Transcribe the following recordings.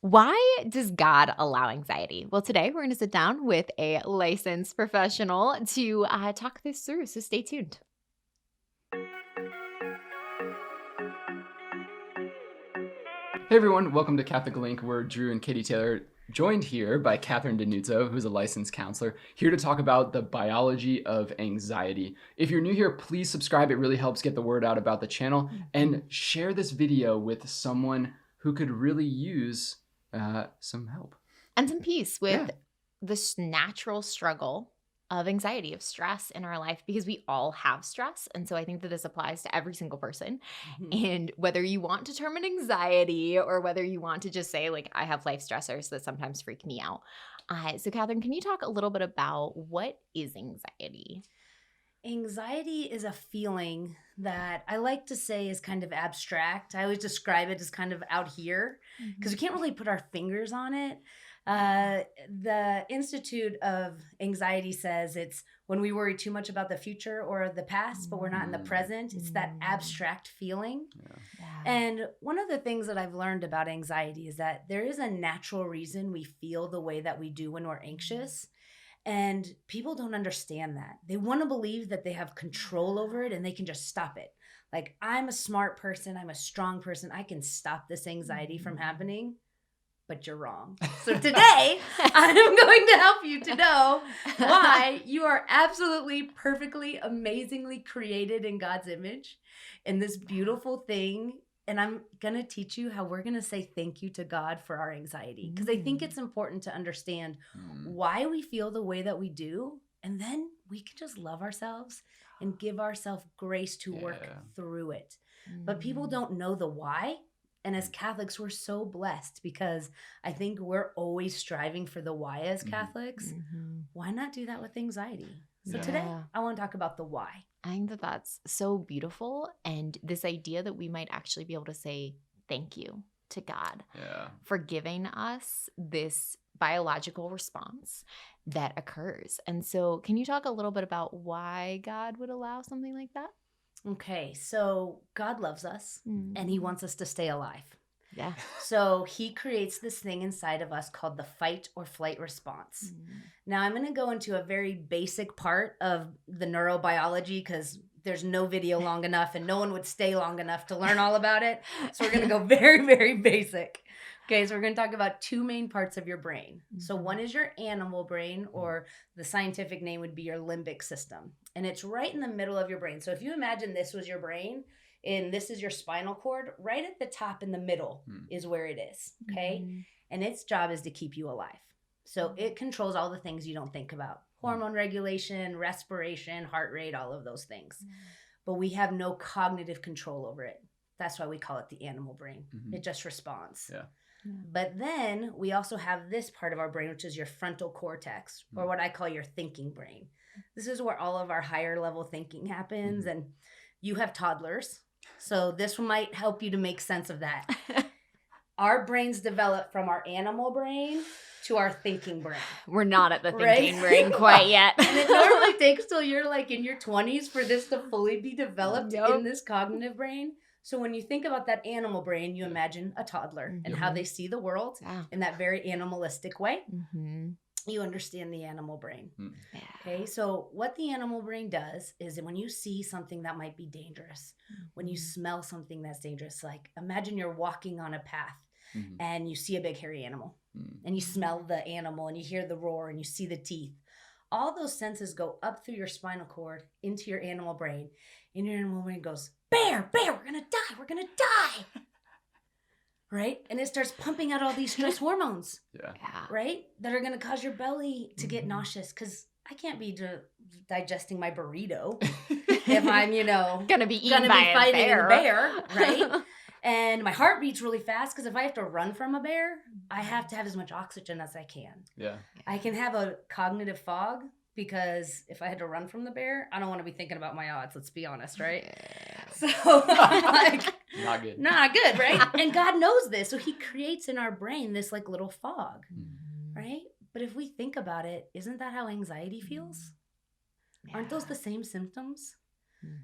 Why does God allow anxiety? Well, today we're going to sit down with a licensed professional to talk this through. So stay tuned. Hey everyone, welcome to Catholic Link. We're Drew and Katie Taylor, joined here by Catherine DiNuzzo, who's a licensed counselor, here to talk about the biology of anxiety. If you're new here, please subscribe. It really helps get the word out about the channel. And share this video with someone who could really use some help. And some peace with this natural struggle of anxiety, of stress in our life, because we all have stress. And so I think that this applies to every single person. And whether you want to term it anxiety or whether you want to just say, like, I have life stressors that sometimes freak me out. So Catherine, can you talk a little bit about what is anxiety? Anxiety is a feeling that I like to say is kind of abstract. I always describe it as kind of out here because we can't really put our fingers on it. The Institute of Anxiety says it's when we worry too much about the future or the past, but we're not in the present. It's that abstract feeling. And one of the things that I've learned about anxiety is that there is a natural reason we feel the way that we do when we're anxious. And people don't understand that. They want to believe that they have control over it and they can just stop it. Like, I'm a smart person. I'm a strong person. I can stop this anxiety from happening. But you're wrong. So today, I'm going to help you to know why you are absolutely, perfectly, amazingly created in God's image and this beautiful thing. And I'm going to teach you how we're going to say thank you to God for our anxiety. Because I think it's important to understand why we feel the way that we do. And then we can just love ourselves and give ourselves grace to work through it. But people don't know the why. And as Catholics, we're so blessed because I think we're always striving for the why as Catholics. Why not do that with anxiety? So today, I want to talk about the why. I think that that's so beautiful. And this idea that we might actually be able to say thank you to God for giving us this biological response that occurs. And so can you talk a little bit about why God would allow something like that? Okay, so God loves us and he wants us to stay alive. Yeah. So he creates this thing inside of us called the fight or flight response. Now I'm going to go into a very basic part of the neurobiology because there's no video long enough and no one would stay long enough to learn all about it. So we're going to go very, very basic. Okay, so we're going to talk about two main parts of your brain. So one is your animal brain, or the scientific name would be your limbic system. And it's right in the middle of your brain. So if you imagine this was your brain and this is your spinal cord, right at the top in the middle is where it is, okay? And its job is to keep you alive. So it controls all the things you don't think about. Hormone regulation, respiration, heart rate, all of those things. But we have no cognitive control over it. That's why we call it the animal brain. It just responds. But then we also have this part of our brain, which is your frontal cortex, or what I call your thinking brain. This is where all of our higher level thinking happens. And you have toddlers, so this might help you to make sense of that. Our brains develop from our animal brain to our thinking brain. We're not at the thinking brain quite yet. And it normally takes till you're like in your 20s for this to fully be developed in this cognitive brain. So when you think about that animal brain, you imagine a toddler and how they see the world in that very animalistic way. You understand the animal brain. Okay, so what the animal brain does is when you see something that might be dangerous, when you smell something that's dangerous, like imagine you're walking on a path and you see a big hairy animal and you smell the animal and you hear the roar and you see the teeth. All those senses go up through your spinal cord into your animal brain, and your animal brain goes, bear, we're gonna die. Right? And it starts pumping out all these stress hormones, right? That are gonna cause your belly to get nauseous, because I can't be digesting my burrito if I'm, gonna be fighting a bear, right? And my heart beats really fast because if I have to run from a bear, I have to have as much oxygen as I can. I can have a cognitive fog because if I had to run from the bear, I don't want to be thinking about my odds, let's be honest, right? So I'm like, not good, right? And God knows this, so he creates in our brain this like little fog, right? But if we think about it, isn't that how anxiety feels? Aren't those the same symptoms?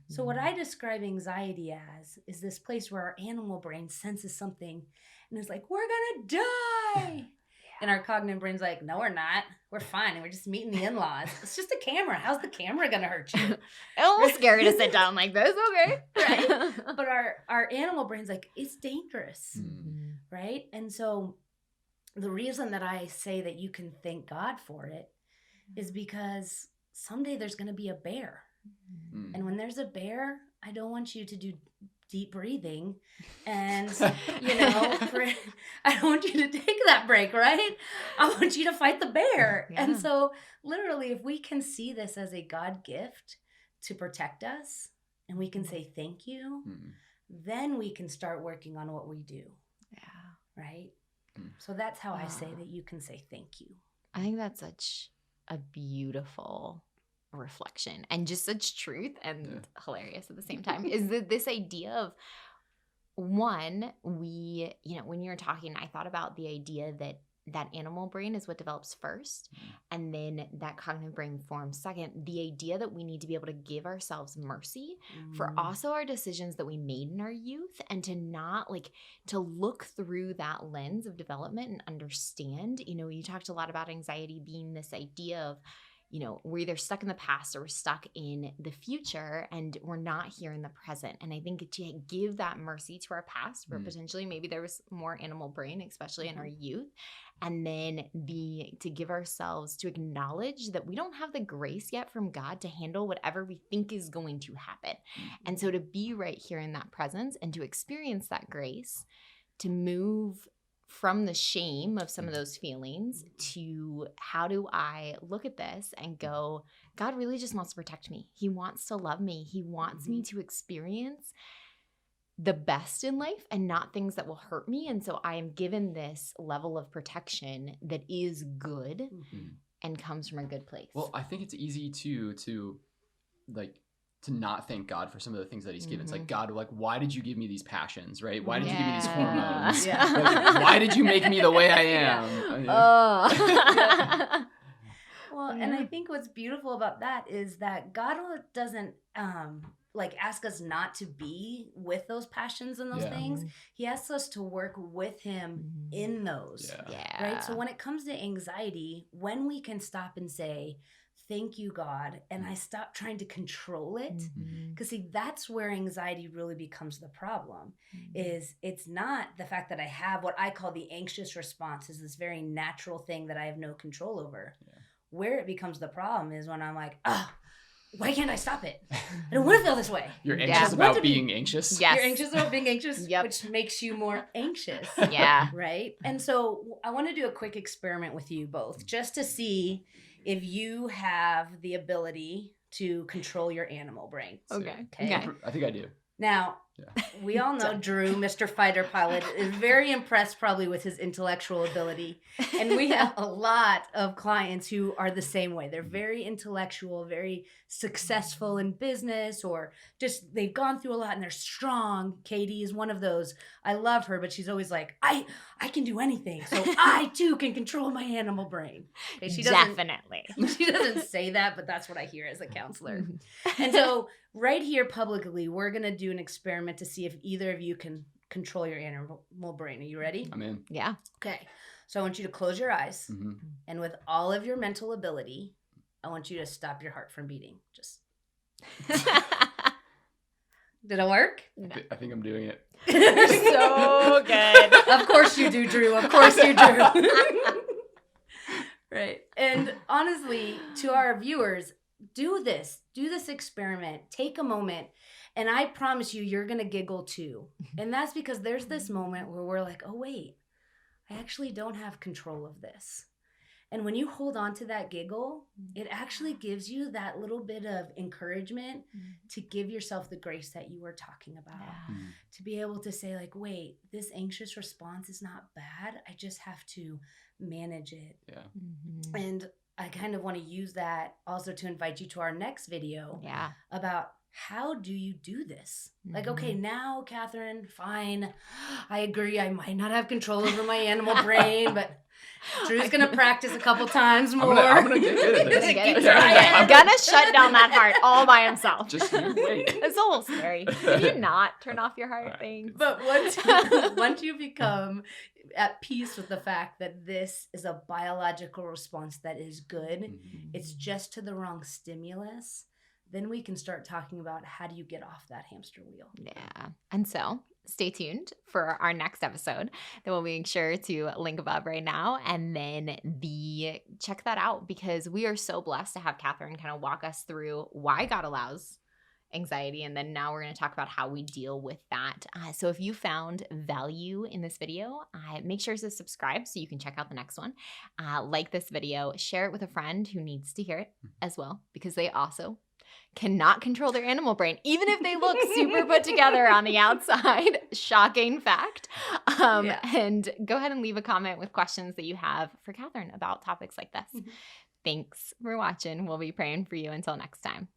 So what I describe anxiety as is this place where our animal brain senses something and is like, we're gonna die. And our cognitive brain's like, no, we're not. We're fine. And we're just meeting the in-laws. It's just a camera. How's the camera going to hurt you? It's almost scary to sit down like this. Okay. Right? But our animal brain's like, it's dangerous. Mm-hmm. Right? And so the reason that I say that you can thank God for it is because someday there's going to be a bear. Mm. And when there's a bear, I don't want you to do deep breathing and, I don't want you to take that break, right? I want you to fight the bear. Yeah. And so literally, if we can see this as a God gift to protect us and we can say thank you, then we can start working on what we do. Yeah. Right? So that's how I say that you can say thank you. I think that's such a beautiful reflection and just such truth and hilarious at the same time is that this idea of one, we, when you were talking, I thought about the idea that animal brain is what develops first and then that cognitive brain forms second. The idea that we need to be able to give ourselves mercy for also our decisions that we made in our youth and to not to look through that lens of development and understand, you talked a lot about anxiety being this idea of, we're either stuck in the past or we're stuck in the future and we're not here in the present. And I think to give that mercy to our past where potentially maybe there was more animal brain, especially in our youth, and then to give ourselves to acknowledge that we don't have the grace yet from God to handle whatever we think is going to happen. And so to be right here in that presence and to experience that grace, to move from the shame of some of those feelings to how do I look at this and go, God really just wants to protect me. He wants to love me. He wants me to experience the best in life and not things that will hurt me. And so I am given this level of protection that is good and comes from a good place. Well, I think it's easy to not thank God for some of the things that he's given. It's like, God, why did you give me these passions, right? Why did you give me these hormones? Yeah. Why did you make me the way I am? Well, and I think what's beautiful about that is that God doesn't ask us not to be with those passions and those things. He asks us to work with him in those. Right? So when it comes to anxiety, when we can stop and say, thank you, God, and I stop trying to control it. Because see, that's where anxiety really becomes the problem, is it's not the fact that I have what I call the anxious response, is this very natural thing that I have no control over. Where it becomes the problem is when I'm like, why can't I stop it? I don't want to feel this way. You're anxious about being anxious? Yes. You're anxious about being anxious, which makes you more anxious. Yeah. Right? And so I want to do a quick experiment with you both, just to see if you have the ability to control your animal brain. Okay. I think I do. Now, we all know Drew, Mr. Fighter Pilot, is very impressed probably with his intellectual ability. And we have a lot of clients who are the same way. They're very intellectual, very successful in business, or just they've gone through a lot and they're strong. Katie is one of those. I love her, but she's always like, I can do anything. So I too can control my animal brain. Okay, she doesn't say that, but that's what I hear as a counselor. And so right here publicly, we're going to do an experiment to see if either of you can control your animal brain. Are you ready? I'm in. Yeah. Okay. So I want you to close your eyes. And with all of your mental ability, I want you to stop your heart from beating. Just. Did it work? No. I think I'm doing it. You're so good. Of course you do, Drew. Of course you do. Right. And honestly, to our viewers, do this experiment, take a moment, and I promise you're going to giggle too. And that's because there's this moment where we're like, oh, wait, I actually don't have control of this. And when you hold on to that giggle, it actually gives you that little bit of encouragement to give yourself the grace that you were talking about. To be able to say like, wait, this anxious response is not bad. I just have to manage it. And I kind of want to use that also to invite you to our next video about how do you do this? Like, okay, now, Catherine, fine. I agree. I might not have control over my animal brain, but Drew's gonna practice a couple times more. I'm gonna get good at this. I'm gonna shut down that heart all by himself. Just you wait. It's a little scary. Can you not turn off your heart thing? But once you become at peace with the fact that this is a biological response that is good, it's just to the wrong stimulus, then we can start talking about how do you get off that hamster wheel. Yeah. And so stay tuned for our next episode that we'll make sure to link above right now. And then check that out, because we are so blessed to have Catherine kind of walk us through why God allows anxiety. And then now we're going to talk about how we deal with that. So if you found value in this video, make sure to subscribe so you can check out the next one. Like this video, share it with a friend who needs to hear it as well, because they also cannot control their animal brain, even if they look super put together on the outside. Shocking fact. And go ahead and leave a comment with questions that you have for Catherine about topics like this. Thanks for watching. We'll be praying for you until next time.